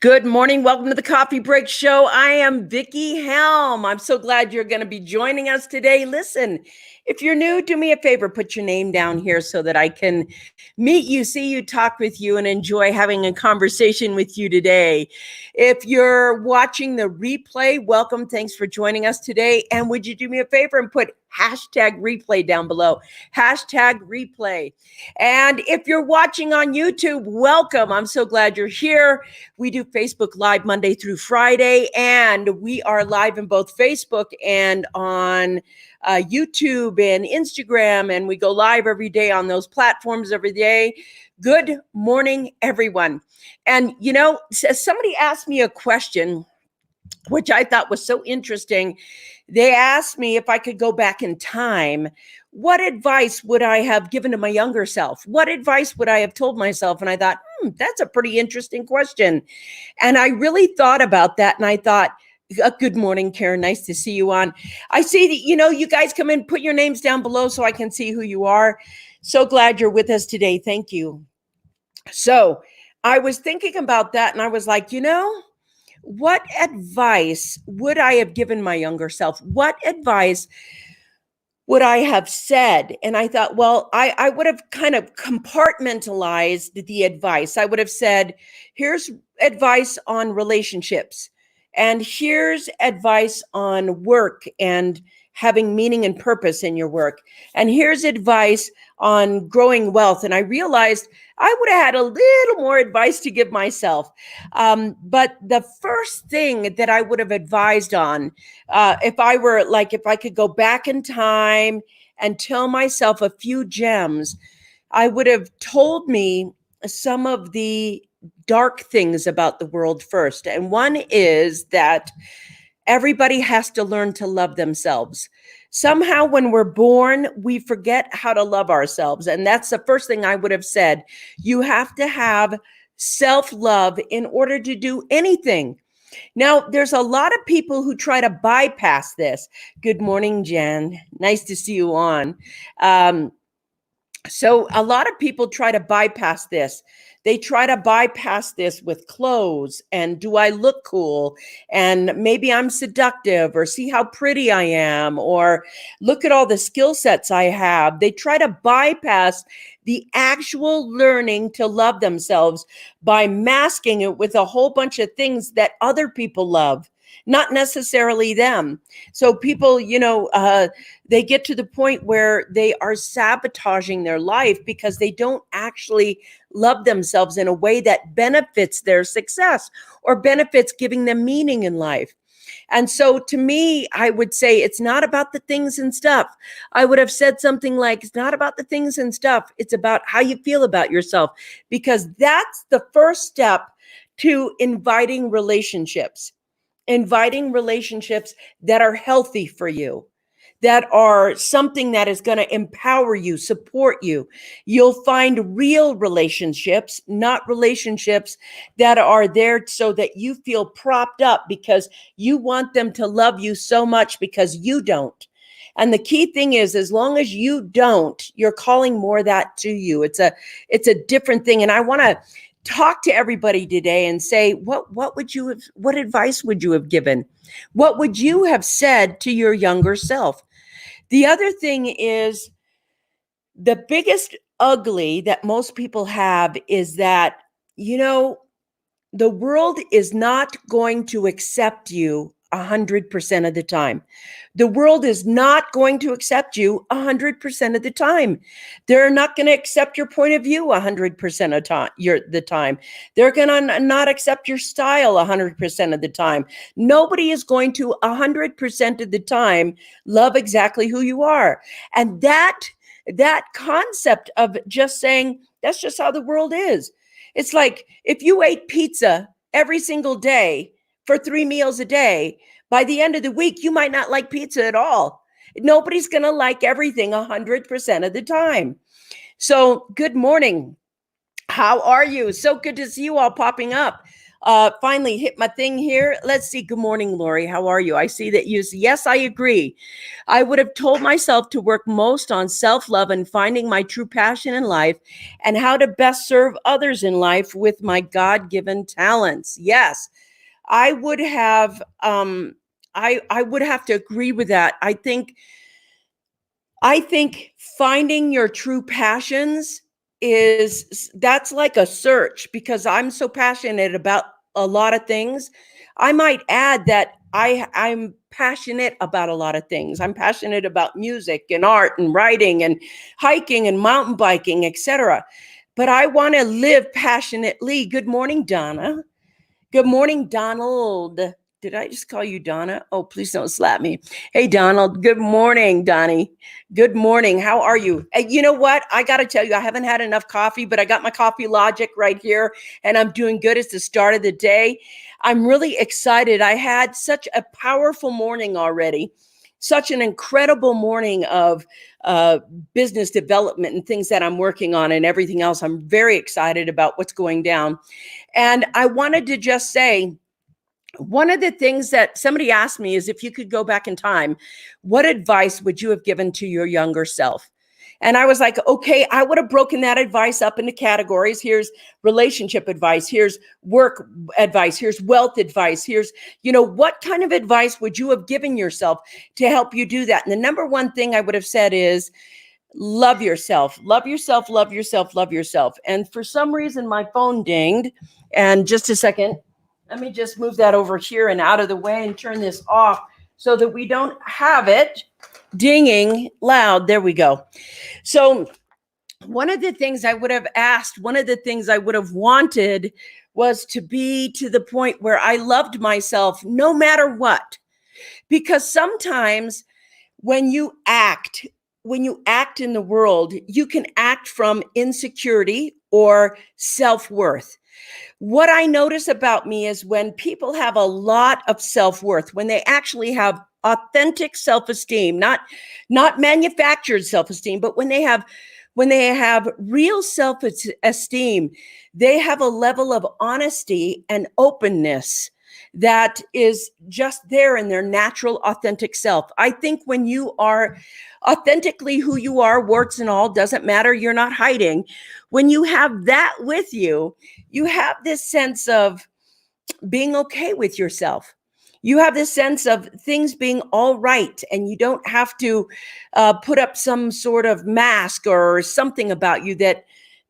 Good morning. Welcome to the Coffee Break Show. I am Vickie Helm. I'm so glad you're going to be joining us today. Listen, if you're new, do me a favor, put your name down here so that I can meet you, see you, talk with you, and enjoy having a conversation with you today. If you're watching the replay, welcome. Thanks for joining us today. And would you do me a favor and put hashtag replay down below, hashtag replay. And if you're watching on YouTube, welcome. I'm so glad you're here. We do Facebook Live Monday through Friday, and we are live in both Facebook and on YouTube and Instagram, and we go live every day on those platforms every day. Good morning, everyone. And, you know, somebody asked me a question, which I thought was so interesting. They asked me if I could go back in time, what advice would I have given to my younger self? What advice would I have told myself? And I thought, that's a pretty interesting question. And I really thought about that. And I thought, good morning, Karen. Nice to see you on. I see that, you guys come in, put your names down below so I can see who you are. So glad you're with us today. Thank you. So I was thinking about that and I was like, what advice would I have given my younger self? What advice would I have said? And I thought, well, I would have kind of compartmentalized the advice. I would have said, here's advice on relationships, and here's advice on work and having meaning and purpose in your work, and here's advice on growing wealth. And I realized I would have had a little more advice to give myself. But the first thing that I would have advised on, if I could go back in time and tell myself a few gems, I would have told me some of the dark things about the world first. And one is that everybody has to learn to love themselves. Somehow when we're born, we forget how to love ourselves. And that's the first thing I would have said. You have to have self-love in order to do anything. Now, there's a lot of people who try to bypass this. Good morning, Jen. Nice to see you on. So a lot of people try to bypass this. They try to bypass this with clothes and do I look cool? And maybe I'm seductive, or see how pretty I am, or look at all the skill sets I have. They try to bypass the actual learning to love themselves by masking it with a whole bunch of things that other people love, not necessarily them. So people, they get to the point where they are sabotaging their life because they don't actually love themselves in a way that benefits their success or benefits giving them meaning in life. And so to me, I would say it's not about the things and stuff. I would have said something like, it's not about the things and stuff. It's about how you feel about yourself, because that's the first step to inviting relationships that are healthy for you, that are something that is going to empower you, support you. You'll find real relationships, not relationships that are there so that you feel propped up because you want them to love you so much because you don't. And the key thing is, as long as you don't, you're calling more of that to you. It's a different thing. And I want to talk to everybody today and say, what advice would you have given? What would you have said to your younger self? The other thing is, the biggest ugly that most people have is that, the world is not going to accept you 100% of the time. The world is not going to accept you 100% of the time. They're not going to accept your point of view 100% of the time. They're going to not accept your style 100% of the time. Nobody is going to 100% of the time love exactly who you are. And that concept of just saying, that's just how the world is. It's like if you ate pizza every single day for 3 meals a day, by the end of the week, you might not like pizza at all. Nobody's going to like everything 100% of the time. So good morning. How are you? So good to see you all popping up. Finally hit my thing here. Let's see. Good morning, Lori. How are you? I see that you, yes, I agree. I would have told myself to work most on self-love and finding my true passion in life and how to best serve others in life with my God-given talents. Yes, I would have, I would have to agree with that. I think finding your true passions that's like a search, because I'm so passionate about a lot of things. I might add that I'm passionate about a lot of things. I'm passionate about music and art and writing and hiking and mountain biking, etc. But I want to live passionately. Good morning, Donna. Good morning, Donald. Did I just call you Donna? Oh, please don't slap me. Hey, Donald. Good morning, Donnie. Good morning. How are you? And you know what? I got to tell you, I haven't had enough coffee, but I got my coffee logic right here and I'm doing good. It's the start of the day. I'm really excited. I had such a powerful morning already, such an incredible morning of business development and things that I'm working on and everything else. I'm very excited about what's going down. And I wanted to just say, one of the things that somebody asked me is, if you could go back in time, what advice would you have given to your younger self? And I was like, okay, I would have broken that advice up into categories. Here's relationship advice. Here's work advice. Here's wealth advice. Here's, what kind of advice would you have given yourself to help you do that? And the number one thing I would have said is, love yourself, love yourself, love yourself, love yourself. And for some reason, my phone dinged. And just a second, let me just move that over here and out of the way and turn this off so that we don't have it dinging loud. There we go. So one of the things I would have asked, one of the things I would have wanted was to be to the point where I loved myself no matter what. Because sometimes when you act in the world, you can act from insecurity or self-worth. What I notice about me is when people have a lot of self-worth, when they actually have authentic self-esteem, not manufactured self-esteem, but when they have real self-esteem, they have a level of honesty and openness that is just there in their natural, authentic self. I think when you are authentically who you are, warts and all, doesn't matter, you're not hiding. When you have that with you, you have this sense of being okay with yourself. You have this sense of things being all right, and you don't have to put up some sort of mask or something about you that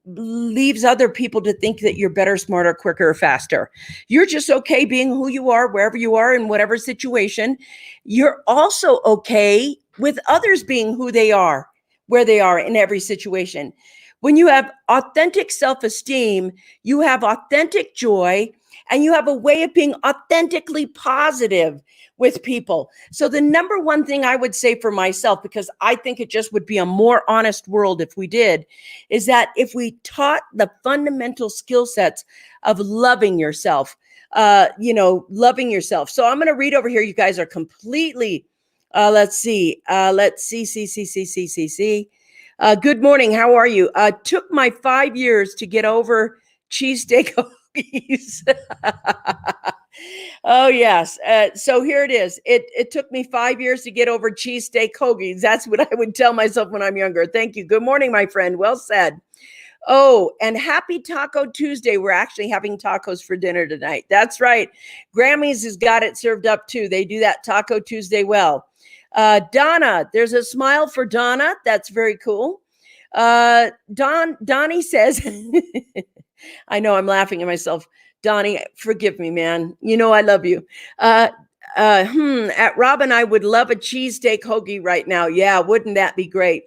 leaves other people to think that you're better, smarter, quicker, or faster. You're just okay being who you are, wherever you are, in whatever situation. You're also okay with others being who they are, where they are in every situation. When you have authentic self-esteem, you have authentic joy, and you have a way of being authentically positive with people. So the number one thing I would say for myself, because I think it just would be a more honest world if we did, is that if we taught the fundamental skill sets of loving yourself, loving yourself. So I'm going to read over here. You guys are completely, let's see. Good morning. How are you? Took my 5 years to get over cheesesteak. Oh, yes. So here it is. It took me 5 years to get over cheesesteak hoagies. That's what I would tell myself when I'm younger. Thank you. Good morning, my friend. Well said. Oh, and happy Taco Tuesday. We're actually having tacos for dinner tonight. That's right. Grammy's has got it served up too. They do that Taco Tuesday well. Donna, there's a smile for Donna. That's very cool. Donnie says, I know I'm laughing at myself. Donnie, forgive me, man. You know I love you. At Robin, I would love a cheesesteak hoagie right now. Yeah, wouldn't that be great?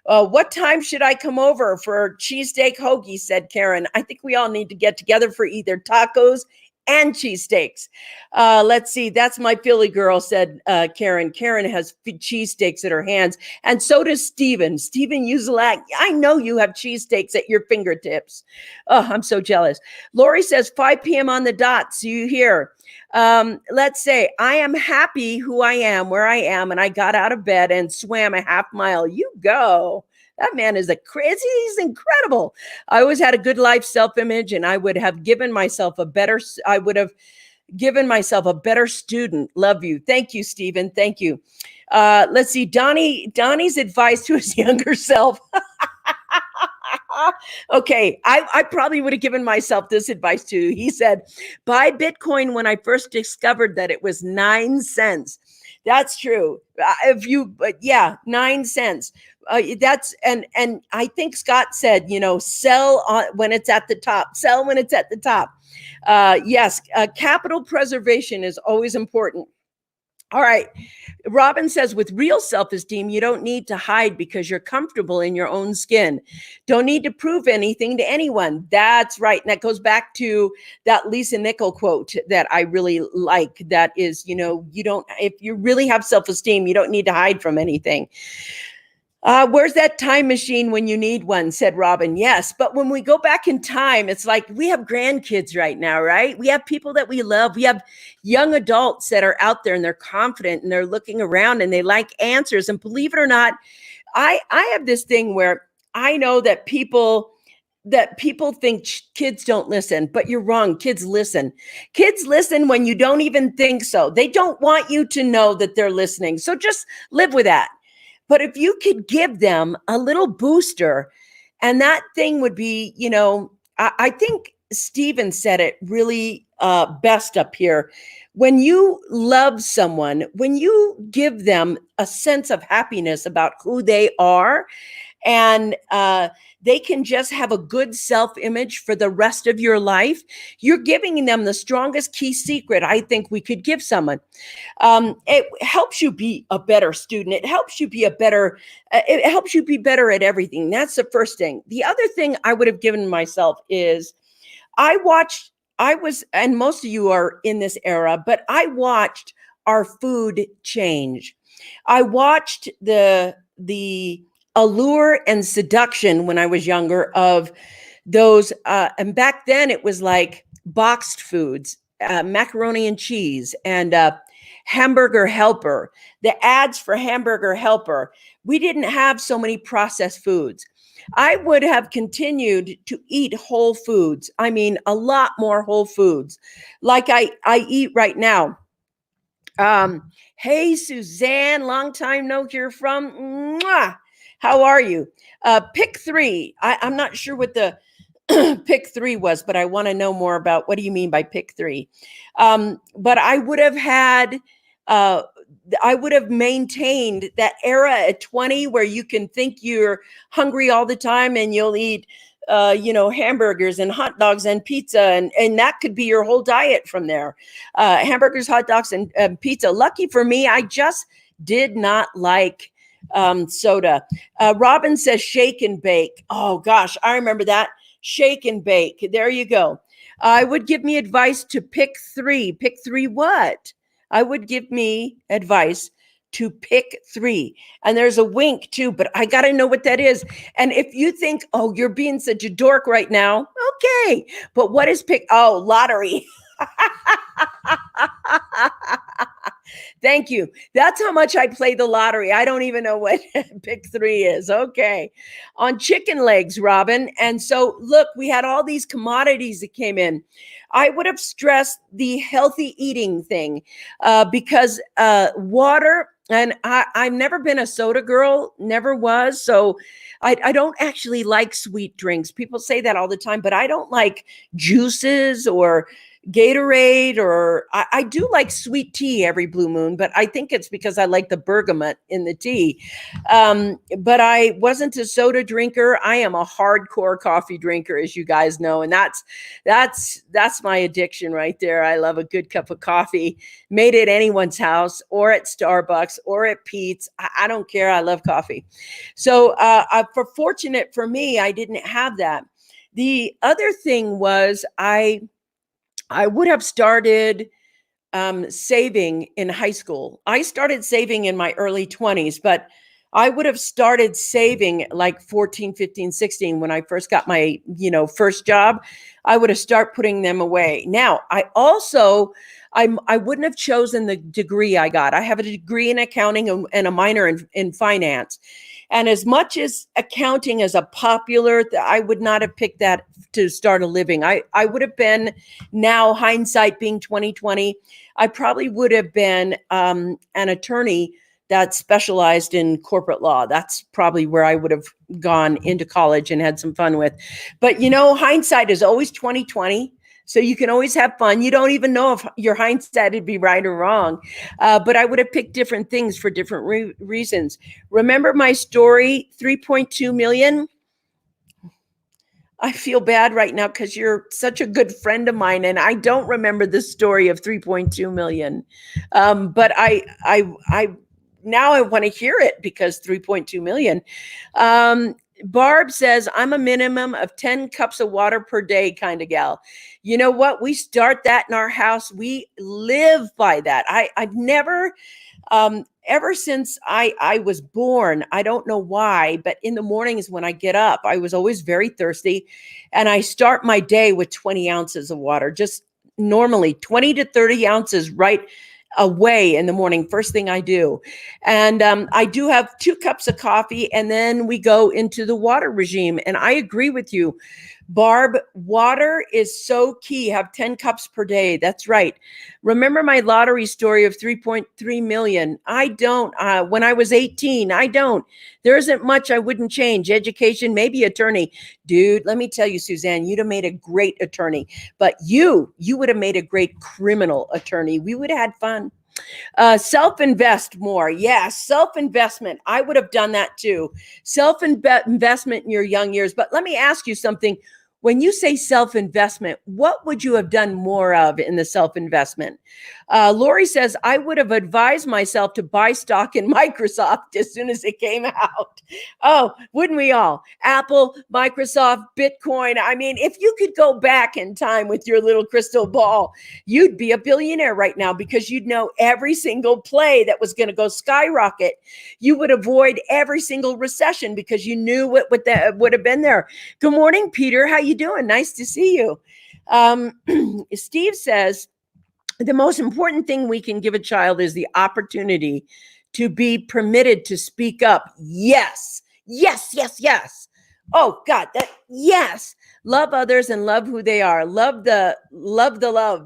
What time should I come over for cheesesteak hoagie, said Karen. I think we all need to get together for either tacos and cheesesteaks. Let's see. That's my Philly girl, said Karen. Karen has cheesesteaks at her hands. And so does Steven. Steven Uzelak. I know you have cheesesteaks at your fingertips. Oh, I'm so jealous. Lori says 5 p.m. on the dot. See you here. Let's say I am happy who I am, where I am, and I got out of bed and swam a half mile. You go. That man is he's incredible. I always had a good life self-image, and I would have given myself a better student. Love you. Thank you, Stephen. Thank you. Let's see. Donnie's advice to his younger self. Okay, I probably would have given myself this advice too. He said, buy Bitcoin when I first discovered that it was 9 cents. That's true. Yeah, 9 cents. That's and I think Scott said, sell when it's at the top. Sell when it's at the top. Yes, capital preservation is always important. All right. Robin says, with real self-esteem, you don't need to hide because you're comfortable in your own skin. Don't need to prove anything to anyone. That's right. And that goes back to that Lisa Nichol quote that I really like. That is, if you really have self-esteem, you don't need to hide from anything. Where's that time machine when you need one, said Robin. Yes, but when we go back in time, it's like we have grandkids right now, right? We have people that we love. We have young adults that are out there and they're confident and they're looking around and they like answers. And believe it or not, I have this thing where I know that people think kids don't listen, but you're wrong. Kids listen. Kids listen when you don't even think so. They don't want you to know that they're listening. So just live with that. But if you could give them a little booster, and that thing would be, I think Stephen said it really best up here. When you love someone, when you give them a sense of happiness about who they are, and they can just have a good self-image for the rest of your life, you're giving them the strongest key secret I think we could give someone. It helps you be a better student. It helps you be better at everything. That's the first thing. The other thing I would have given myself is and most of you are in this era, but I watched our food change. I watched the allure and seduction when I was younger of those. And back then it was like boxed foods, macaroni and cheese and Hamburger Helper, the ads for Hamburger Helper. We didn't have so many processed foods. I would have continued to eat whole foods. I mean, a lot more whole foods like I eat right now. Hey, Suzanne, long time no hear from. Mwah! How are you? Pick 3. I'm not sure what the pick 3 was, but I want to know more about what do you mean by pick 3? But I would have maintained that era at 20 where you can think you're hungry all the time and you'll eat hamburgers and hot dogs and pizza. And that could be your whole diet from there. Hamburgers, hot dogs, and pizza. Lucky for me, I just did not like soda. Robin says shake and bake. Oh gosh, I remember that. Shake and bake. There you go. I would give me advice to pick 3. Pick 3 what? I would give me advice to pick 3. And there's a wink too, but I got to know what that is. And if you think, oh, you're being such a dork right now, okay. But what is pick? Oh, lottery. Thank you. That's how much I play the lottery. I don't even know what pick 3 is. Okay. On chicken legs, Robin. And so look, we had all these commodities that came in. I would have stressed the healthy eating thing because water, and I've never been a soda girl, never was. So I don't actually like sweet drinks. People say that all the time, but I don't like juices or Gatorade, or I do like sweet tea every blue moon, but I think it's because I like the bergamot in the tea. But I wasn't a soda drinker. I am a hardcore coffee drinker, as you guys know, and that's my addiction right there. I love a good cup of coffee made at anyone's house or at Starbucks or at Pete's. I don't care. I love coffee. So fortunate for me, I didn't have that. The other thing was I would have started saving in high school. I started saving in my early 20s, but I would have started saving like 14, 15, 16 when I first got my, first job. I would have started putting them away. Now, I wouldn't have chosen the degree I got. I have a degree in accounting and a minor in finance. And as much as accounting is a popular, I would not have picked that to start a living. I would have been, now hindsight being 2020, I probably would have been an attorney that specialized in corporate law. That's probably where I would have gone into college and had some fun with. But hindsight is always 2020. So you can always have fun. You don't even know if your hindsight would be right or wrong. But I would have picked different things for different reasons. Remember my story, 3.2 million? I feel bad right now because you're such a good friend of mine, and I don't remember the story of 3.2 million. But I now I want to hear it because 3.2 million. Barb says, I'm a minimum of 10 cups of water per day kind of gal. You know what? We start that in our house. We live by that. I've never, ever since I was born, I don't know why, but in the mornings when I get up, I was always very thirsty. And I start my day with 20 ounces of water, just normally 20 to 30 ounces right away in the morning, first thing I do. And I do have 2 cups of coffee, and then we go into the water regime. And I agree with you, Barb, water is so key. Have 10 cups per day. That's right. Remember my lottery story of 3.3 million? I don't. When I was 18, I don't. There isn't much I wouldn't change. Education, maybe attorney. Dude, let me tell you, Suzanne, you'd have made a great attorney. But you would have made a great criminal attorney. We would have had fun. Self-invest more. Yes, self-investment. I would have done that too. Self-investment in your young years. But let me ask you something. When you say self-investment, what would you have done more of in the self-investment? Lori says, I would have advised myself to buy stock in Microsoft as soon as it came out. Oh, wouldn't we all? Apple, Microsoft, Bitcoin. I mean, if you could go back in time with your little crystal ball, you'd be a billionaire right now because you'd know every single play that was going to go skyrocket. You would avoid every single recession because you knew what would have been there. Good morning, Peter. How you doing? Nice to see you. Steve says, the most important thing we can give a child is the opportunity to be permitted to speak up. Yes, yes, yes, yes. Oh God, yes. Love others and love who they are. Love,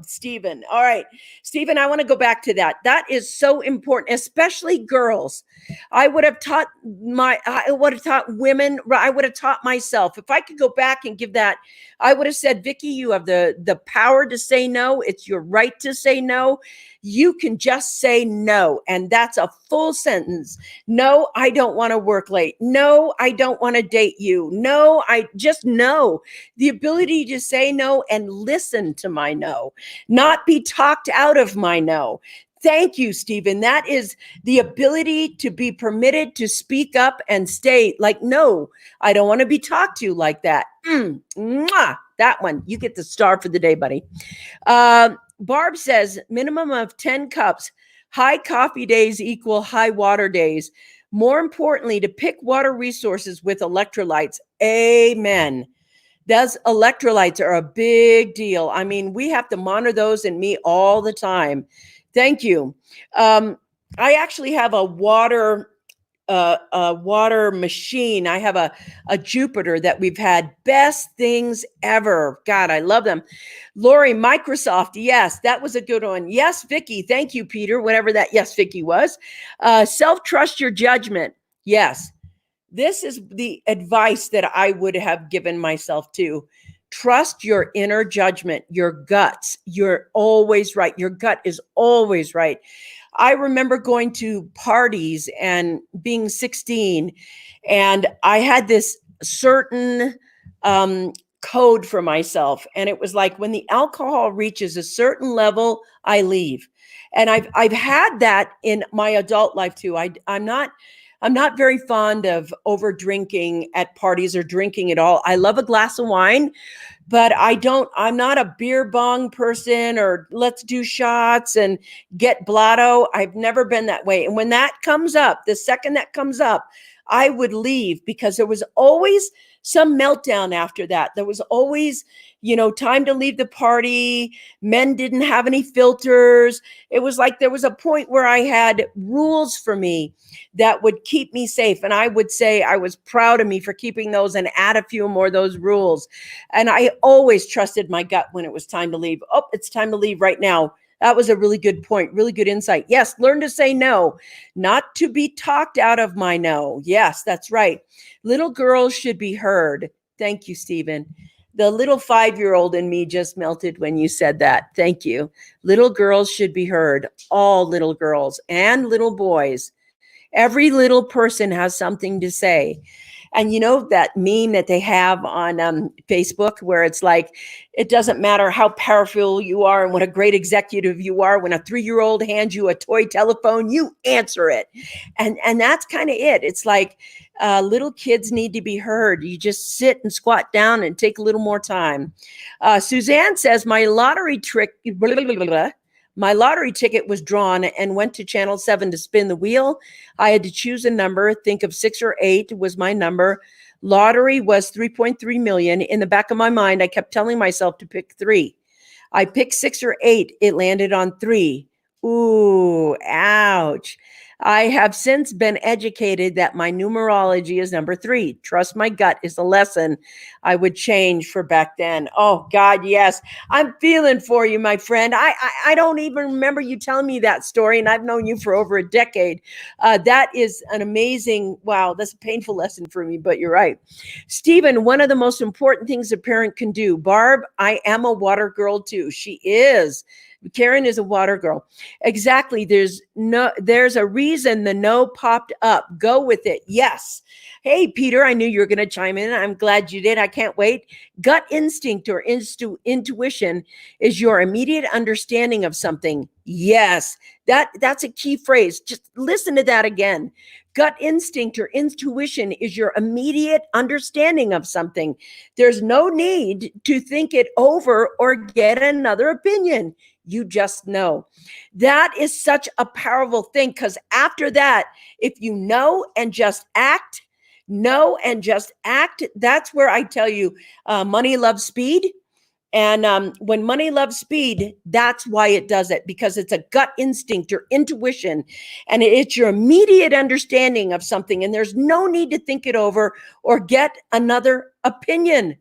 Stephen. All right, Stephen, I want to go back to that. That is so important, especially girls. I would have taught women. I would have taught myself. If I could go back and give that, I would have said, Vickie, you have the power to say no. It's your right to say no. You can just say no. And that's a full sentence. No, I don't want to work late. No, I don't want to date you. No, I just no. The ability to say no and listen to my no, not be talked out of my no. Thank you, Stephen. That is the ability to be permitted to speak up and state like, no, I don't want to be talked to like that. That one, you get the star for the day, buddy. Barb says minimum of 10 cups. High coffee days equal high water days. More importantly, to pick water resources with electrolytes. Amen. Those electrolytes are a big deal. I mean, we have to monitor those in me all the time. Thank you. I actually have a water machine. I have a Jupiter that we've had. Best things ever. God, I love them. Lori, Microsoft. Yes, that was a good one. Yes, Vickie. Thank you, Peter. Whatever that yes, Vickie was. Self-trust your judgment. Yes. This is the advice that I would have given myself too. Trust your inner judgment, your guts. You're always right. Your gut is always right. I remember going to parties and being 16, and I had this certain code for myself. And it was like, when the alcohol reaches a certain level, I leave. And I've had that in my adult life too. I'm not very fond of over drinking at parties or drinking at all. I love a glass of wine, but I'm not a beer bong person or let's do shots and get blotto. I've never been that way. And when that comes up, the second that comes up, I would leave because there was always some meltdown after that. There was always, time to leave the party. Men didn't have any filters. It was like there was a point where I had rules for me that would keep me safe. And I would say I was proud of me for keeping those and add a few more of those rules. And I always trusted my gut when it was time to leave. Oh, it's time to leave right now. That was a really good point, really good insight. Yes, learn to say no, not to be talked out of my no. Yes, that's right. Little girls should be heard. Thank you, Stephen. The little 5-year-old in me just melted when you said that. Thank you. Little girls should be heard. All little girls and little boys. Every little person has something to say. And that meme that they have on Facebook where it's like, it doesn't matter how powerful you are and what a great executive you are. When a 3-year-old hands you a toy telephone, you answer it. And that's kind of it. It's like little kids need to be heard. You just sit and squat down and take a little more time. Suzanne says, my lottery ticket was drawn and went to channel 7 to spin the wheel. I had to choose a number. Think of 6 or 8 was my number. Lottery was 3.3 million. In the back of my mind, I kept telling myself to pick 3. I picked 6 or 8. It landed on 3. Ooh, ouch. I have since been educated that my numerology is number 3. Trust my gut is a lesson I would change for back then. Oh God, yes. I'm feeling for you, my friend. I don't even remember you telling me that story, and I've known you for over a decade. That is an amazing, wow, that's a painful lesson for me, but you're right. Stephen, one of the most important things a parent can do. Barb, I am a water girl too. She is. Karen is a water girl. Exactly. There's a reason the no popped up. Go with it. Yes. Hey, Peter, I knew you were going to chime in. I'm glad you did. I can't wait. Gut instinct or intuition is your immediate understanding of something. Yes. That's a key phrase. Just listen to that again. Gut instinct or intuition is your immediate understanding of something. There's no need to think it over or get another opinion. You just know. That is such a powerful thing, because after that, if you know and just act, that's where I tell you, money loves speed. And when money loves speed, that's why it does it, because it's a gut instinct or intuition, and it's your immediate understanding of something, and there's no need to think it over or get another opinion.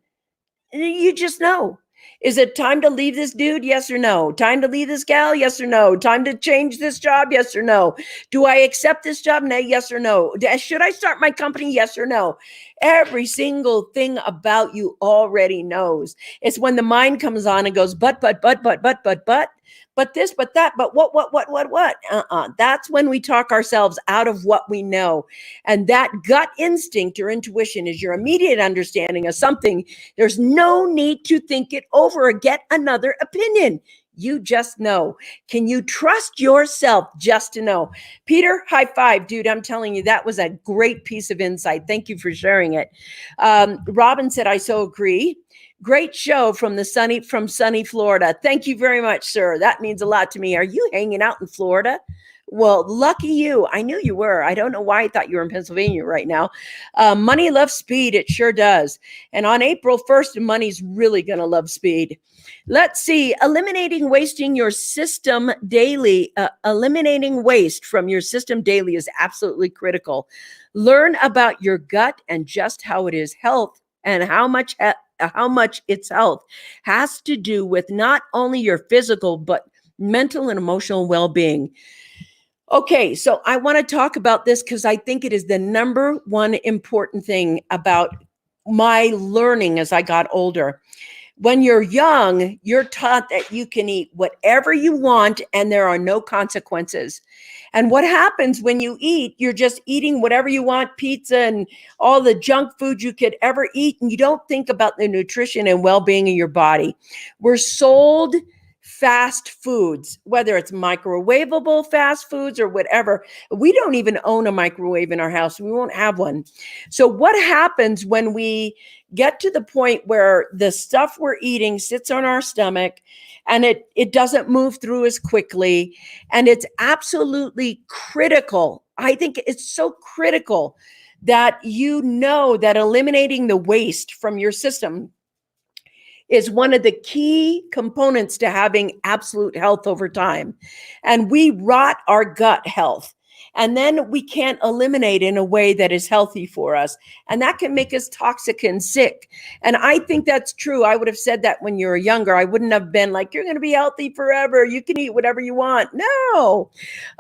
You just know. Is it time to leave this dude? Yes or no? Time to leave this gal? Yes or no? Time to change this job? Yes or no? Do I accept this job? No, yes or no? Should I start my company? Yes or no? Every single thing about you already knows. It's when the mind comes on and goes, but this, but that, but what? That's when we talk ourselves out of what we know. And that gut instinct or intuition is your immediate understanding of something. There's no need to think it over or get another opinion. You just know. Can you trust yourself just to know? Peter, high five, dude. I'm telling you, that was a great piece of insight. Thank you for sharing it. Robin said, I so agree. Great show from sunny Florida. Thank you very much, sir. That means a lot to me. Are you hanging out in Florida? Well, lucky you. I knew you were. I don't know why I thought you were in Pennsylvania right now. Money loves speed. It sure does. And on April 1st, money's really going to love speed. Let's see. Eliminating waste from your system daily is absolutely critical. Learn about your gut and just how it is health, and how much its health has to do with not only your physical, but mental and emotional well-being. Okay, so I want to talk about this because I think it is the number one important thing about my learning as I got older. When you're young, you're taught that you can eat whatever you want and there are no consequences. And what happens when you eat, you're just eating whatever you want, pizza and all the junk food you could ever eat, and you don't think about the nutrition and well-being of your body. We're sold fast foods, whether it's microwavable fast foods or whatever. We don't even own a microwave in our house. We won't have one. So what happens when we get to the point where the stuff we're eating sits on our stomach and it doesn't move through as quickly? And it's absolutely critical. I think it's so critical that you know that eliminating the waste from your system is one of the key components to having absolute health over time. And we rot our gut health. And then we can't eliminate in a way that is healthy for us. And that can make us toxic and sick. And I think that's true. I would have said that when you were younger. I wouldn't have been like, you're going to be healthy forever. You can eat whatever you want. No.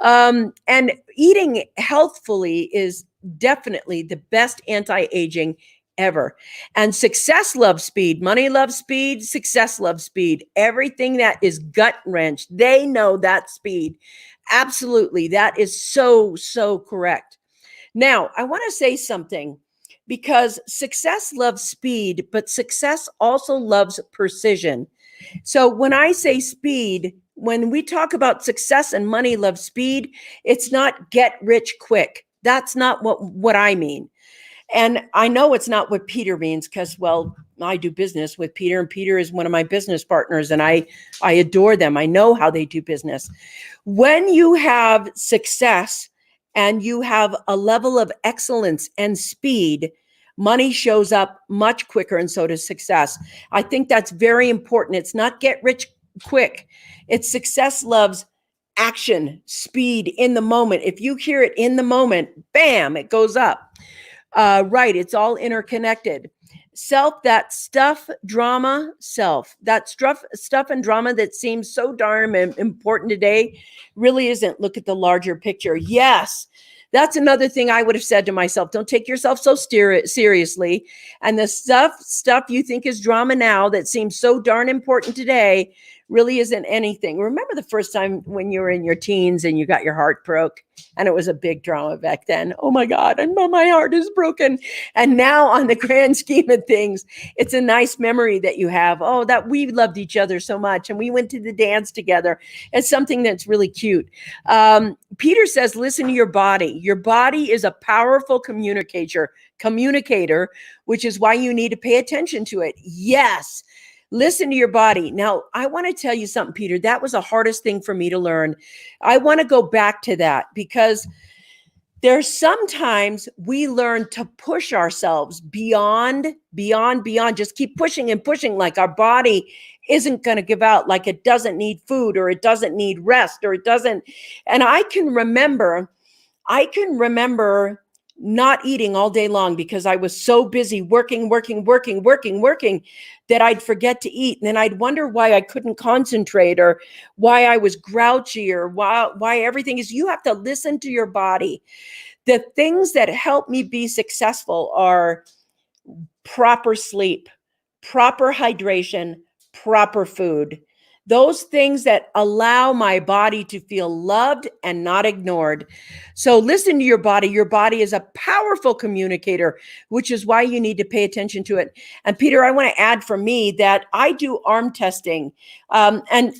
And eating healthfully is definitely the best anti-aging ever. And success loves speed. Money loves speed. Success loves speed. Everything that is gut wrench, they know that speed. Absolutely. That is so, so correct. Now, I want to say something because success loves speed, but success also loves precision. So when I say speed, when we talk about success and money love speed, it's not get rich quick. That's not what I mean. And I know it's not what Peter means because, well, I do business with Peter, and Peter is one of my business partners, and I adore them. I know how they do business. When you have success and you have a level of excellence and speed, money shows up much quicker, and so does success. I think that's very important. It's not get rich quick. It's success loves action, speed in the moment. If you hear it in the moment, bam, it goes up. Right. It's all interconnected. Self, that stuff, drama, self, that stuff and drama that seems so darn important today really isn't. Look at the larger picture. Yes. That's another thing I would have said to myself. Don't take yourself so seriously. And the stuff you think is drama now that seems so darn important today really isn't anything. Remember the first time when you were in your teens and you got your heart broke, and it was a big drama back then. Oh my God, and my heart is broken. And now on the grand scheme of things, it's a nice memory that you have. Oh, that we loved each other so much and we went to the dance together. It's something that's really cute. Peter says, listen to your body. Your body is a powerful communicator, which is why you need to pay attention to it. Yes. Listen to your body. Now, I want to tell you something, Peter. That was the hardest thing for me to learn. I want to go back to that because there's sometimes we learn to push ourselves beyond, just keep pushing and pushing like our body isn't going to give out, like it doesn't need food or it doesn't need rest or it doesn't. And I can remember not eating all day long because I was so busy working that I'd forget to eat. And then I'd wonder why I couldn't concentrate or why I was grouchy or why everything is. You have to listen to your body. The things that help me be successful are proper sleep, proper hydration, proper food. Those things that allow my body to feel loved and not ignored. So listen to your body. Your body is a powerful communicator, which is why you need to pay attention to it. And Peter, I want to add for me that I do arm testing. And,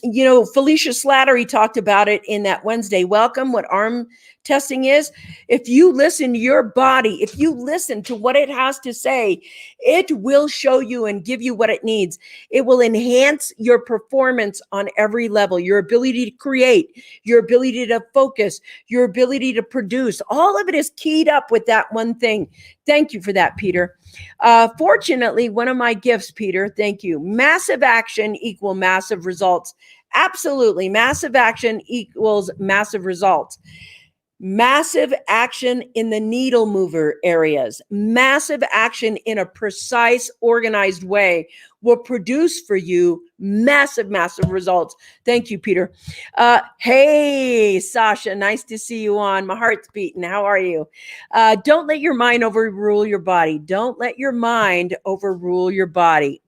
Felicia Slattery talked about it in that Wednesday Welcome, what arm testing is. If you listen to your body, if you listen to what it has to say, it will show you and give you what it needs. It will enhance your performance on every level, your ability to create, your ability to focus, your ability to produce. All of it is keyed up with that one thing. Thank you for that, Peter. Fortunately, one of my gifts, Peter, thank you. Massive action equal massive results. Absolutely. Massive action equals massive results. Massive action in the needle mover areas, massive action in a precise, organized way will produce for you massive results. Thank you, Peter. Hey, Sasha, nice to see you on. My heart's beating. How are you? Don't let your mind overrule your body. Don't let your mind overrule your body.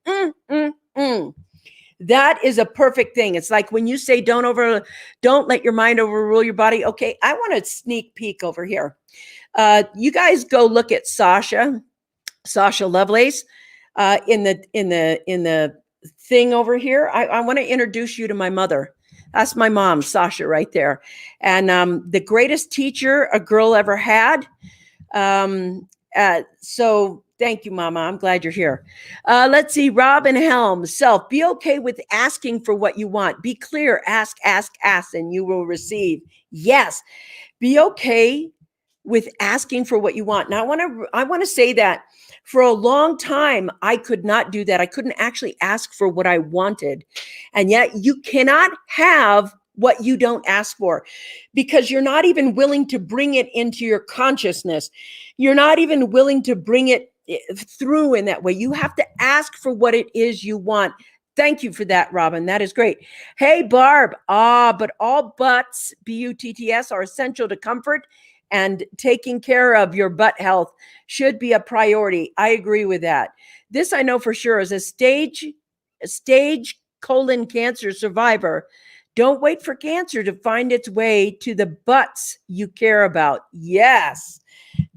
That is a perfect thing. It's like when you say don't let your mind overrule your body. Okay, I want a sneak peek over here. You guys go look at Sasha Lovelace in the thing over here. I want to introduce you to my mother. That's my mom, Sasha, right there. And the greatest teacher a girl ever had. So thank you, Mama. I'm glad you're here. Let's see. Vickie Helm, self. Be okay with asking for what you want. Be clear. Ask, and you will receive. Yes. Be okay with asking for what you want. Now, I want to say that for a long time, I could not do that. I couldn't actually ask for what I wanted. And yet you cannot have what you don't ask for, because you're not even willing to bring it into your consciousness. You're not even willing to bring it through in that way. You have to ask for what it is you want. Thank you for that, Robin. That is great. Hey, Barb. But all butts, B-U-T-T-S, are essential to comfort, and taking care of your butt health should be a priority. I agree with that. This I know for sure. As a stage colon cancer survivor, don't wait for cancer to find its way to the butts you care about. Yes.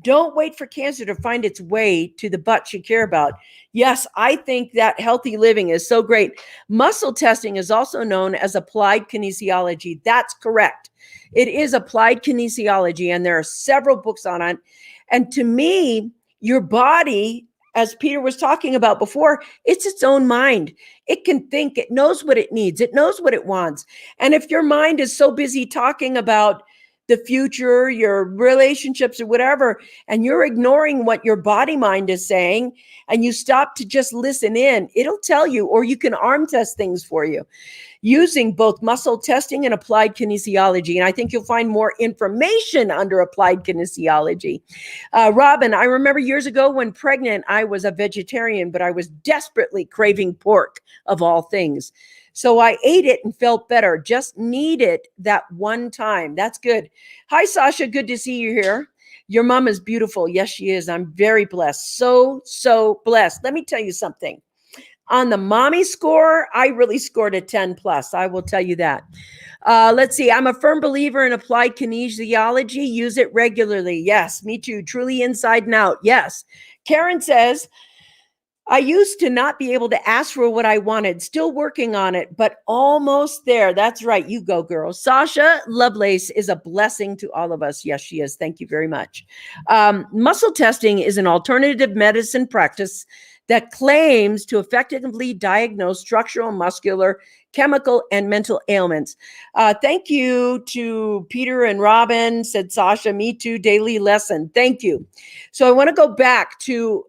Don't wait for cancer to find its way to the butts you care about. Yes, I think that healthy living is so great. Muscle testing is also known as applied kinesiology. That's correct. It is applied kinesiology, and there are several books on it. And to me, your body, as Peter was talking about before, it's its own mind. It can think, it knows what it needs, it knows what it wants. And if your mind is so busy talking about the future, your relationships or whatever, and you're ignoring what your body mind is saying, and you stop to just listen in, it'll tell you, or you can arm test things for you using both muscle testing and applied kinesiology. And I think you'll find more information under applied kinesiology. Robin, I remember years ago when pregnant, I was a vegetarian, but I was desperately craving pork of all things. So I ate it and felt better. Just needed that one time. That's good. Hi, Sasha. Good to see you here. Your mom is beautiful. Yes, she is. I'm very blessed. So blessed. Let me tell you something. On the mommy score, I really scored a 10 plus. I will tell you that. Let's see. I'm a firm believer in applied kinesiology. Use it regularly. Yes, me too. Truly inside and out. Yes. Karen says, I used to not be able to ask for what I wanted. Still working on it, but almost there. That's right. You go, girl. Sasha Lovelace is a blessing to all of us. Yes, she is. Thank you very much. Muscle testing is an alternative medicine practice that claims to effectively diagnose structural, muscular, chemical, and mental ailments. Thank you to Peter and Robin, said Sasha. Me too. Daily lesson. Thank you. So I want to go back to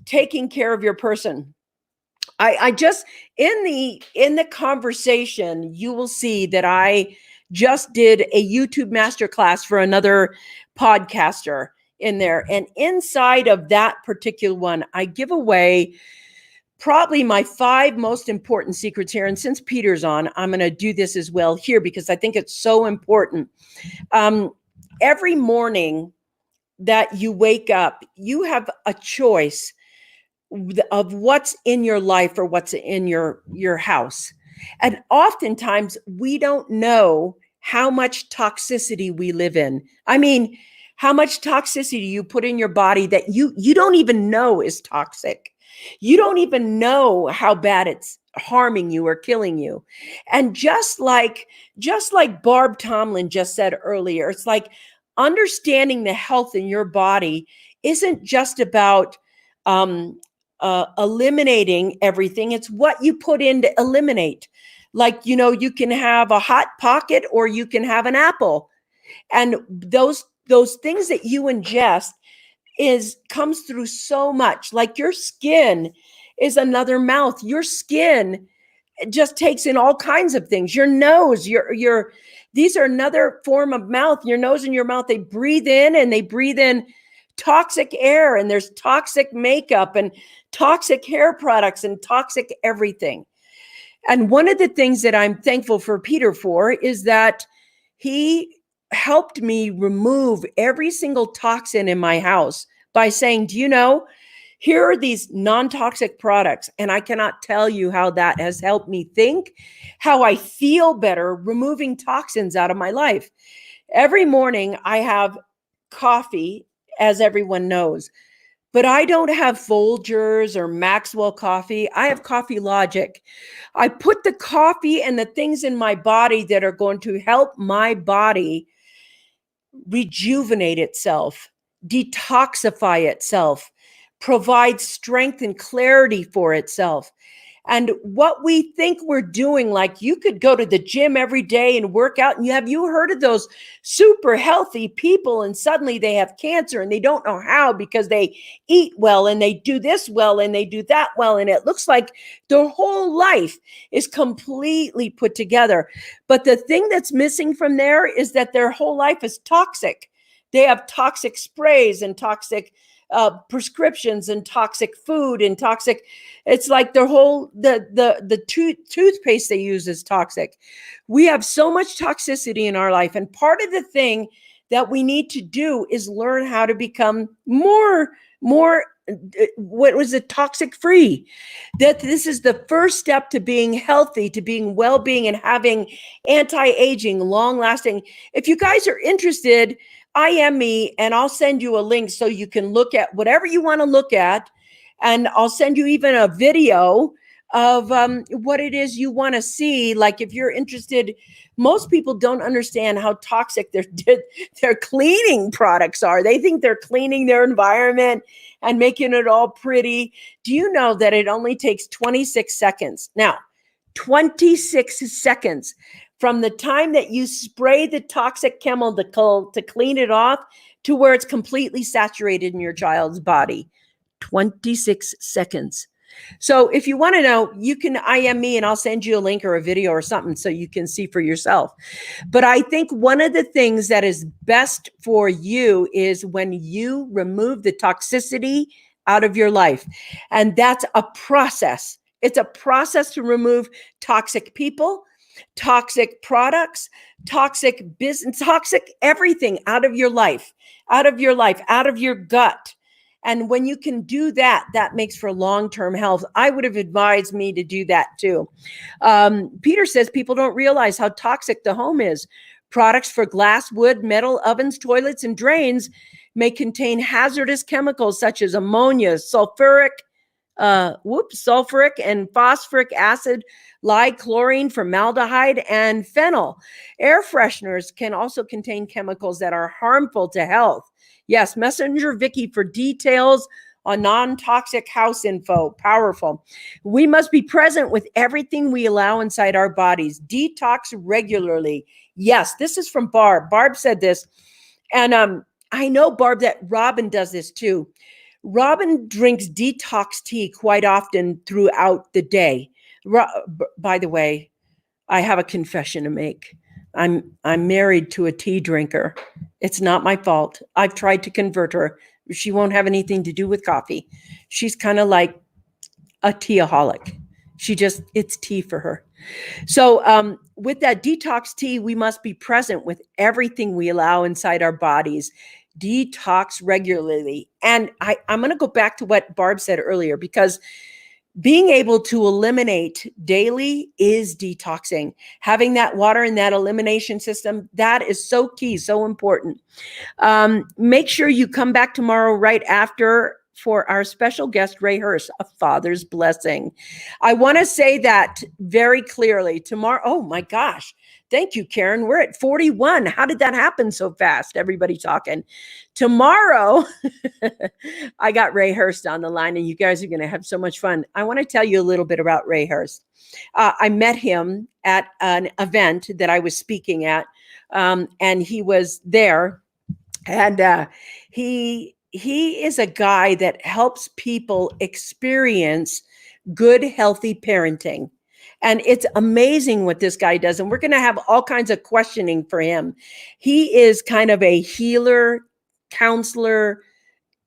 taking care of your person. I just, in the conversation, you will see that I just did a YouTube masterclass for another podcaster in there. And inside of that particular one, I give away probably my 5 most important secrets here. And since Peter's on, I'm going to do this as well here because I think it's so important. Every morning that you wake up, you have a choice of what's in your life or what's in your house. And oftentimes we don't know how much toxicity we live in. I mean, how much toxicity you put in your body that you don't even know is toxic. You don't even know how bad it's harming you or killing you. And just like Barb Tomlin just said earlier, it's like understanding the health in your body isn't just about eliminating everything. It's what you put in to eliminate. Like, you can have a hot pocket or you can have an apple. And those things that you ingest comes through so much. Like your skin is another mouth. Your skin just takes in all kinds of things. Your nose, these are another form of mouth. Your nose and your mouth, they breathe in and they breathe in toxic air, and there's toxic makeup and toxic hair products and toxic everything. And one of the things that I'm thankful for Peter for is that he helped me remove every single toxin in my house by saying, do you know, here are these non-toxic products. And I cannot tell you how that has helped me think, how I feel better removing toxins out of my life. Every morning I have coffee, as everyone knows, but I don't have Folgers or Maxwell coffee. I have Coffee Logic. I put the coffee and the things in my body that are going to help my body rejuvenate itself, detoxify itself, provide strength and clarity for itself. And what we think we're doing, like you could go to the gym every day and work out, and have you heard of those super healthy people and suddenly they have cancer and they don't know how because they eat well and they do this well and they do that well, and it looks like their whole life is completely put together. But the thing that's missing from there is that their whole life is toxic. They have toxic sprays and toxic prescriptions and toxic food and toxic. It's like their whole the toothpaste they use is toxic. We have so much toxicity in our life, and part of the thing that we need to do is learn how to become more what was it, toxic free. That this is the first step to being healthy, to being well-being, and having anti-aging, long-lasting. If you guys are interested, IM me and I'll send you a link so you can look at whatever you want to look at. And I'll send you even a video of what it is you want to see. Like if you're interested, most people don't understand how toxic their cleaning products are. They think they're cleaning their environment and making it all pretty. Do you know that it only takes 26 seconds? Now, 26 seconds from the time that you spray the toxic chemical to clean it off to where it's completely saturated in your child's body. 26 seconds. So if you want to know, you can IM me and I'll send you a link or a video or something so you can see for yourself. But I think one of the things that is best for you is when you remove the toxicity out of your life. And that's a process. It's a process to remove toxic people, toxic products, toxic business, toxic everything out of your life, out of your gut. And when you can do that, that makes for long-term health. I would have advised me to do that too. Peter says people don't realize how toxic the home is. Products for glass, wood, metal, ovens, toilets, and drains may contain hazardous chemicals such as ammonia, sulfuric and phosphoric acid, lye, chlorine, formaldehyde, and phenyl. Air fresheners can also contain chemicals that are harmful to health. Yes, Messenger Vickie for details on non-toxic house info. Powerful. We must be present with everything we allow inside our bodies. Detox regularly. Yes, this is from Barb. Barb said this. And I know, Barb, that Robin does this too. Robin drinks detox tea quite often throughout the day. By the way, I have a confession to make. I'm married to a tea drinker. It's not my fault. I've tried to convert her. She won't have anything to do with coffee. She's kind of like a teaaholic. It's tea for her. So with that detox tea, we must be present with everything we allow inside our bodies. Detox regularly. And I'm going to go back to what Barb said earlier, because being able to eliminate daily is detoxing. Having that water in that elimination system, that is so key, so important. Make sure you come back tomorrow right after for our special guest, Ray Hurst, A Father's Blessing. I want to say that very clearly. Tomorrow, oh my gosh. Thank you, Karen. We're at 41. How did that happen so fast? Everybody talking. Tomorrow, I got Ray Hurst on the line, and you guys are going to have so much fun. I want to tell you a little bit about Ray Hurst. I met him at an event that I was speaking at, and he was there. And he is a guy that helps people experience good, healthy parenting. And it's amazing what this guy does. And we're going to have all kinds of questioning for him. He is kind of a healer, counselor,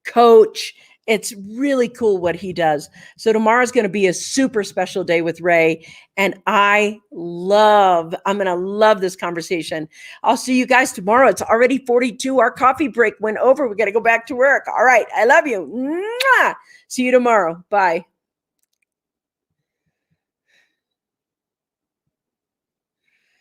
coach. It's really cool what he does. So tomorrow's going to be a super special day with Ray. And I'm going to love this conversation. I'll see you guys tomorrow. It's already 42. Our coffee break went over. We got to go back to work. All right. I love you. Mwah! See you tomorrow. Bye.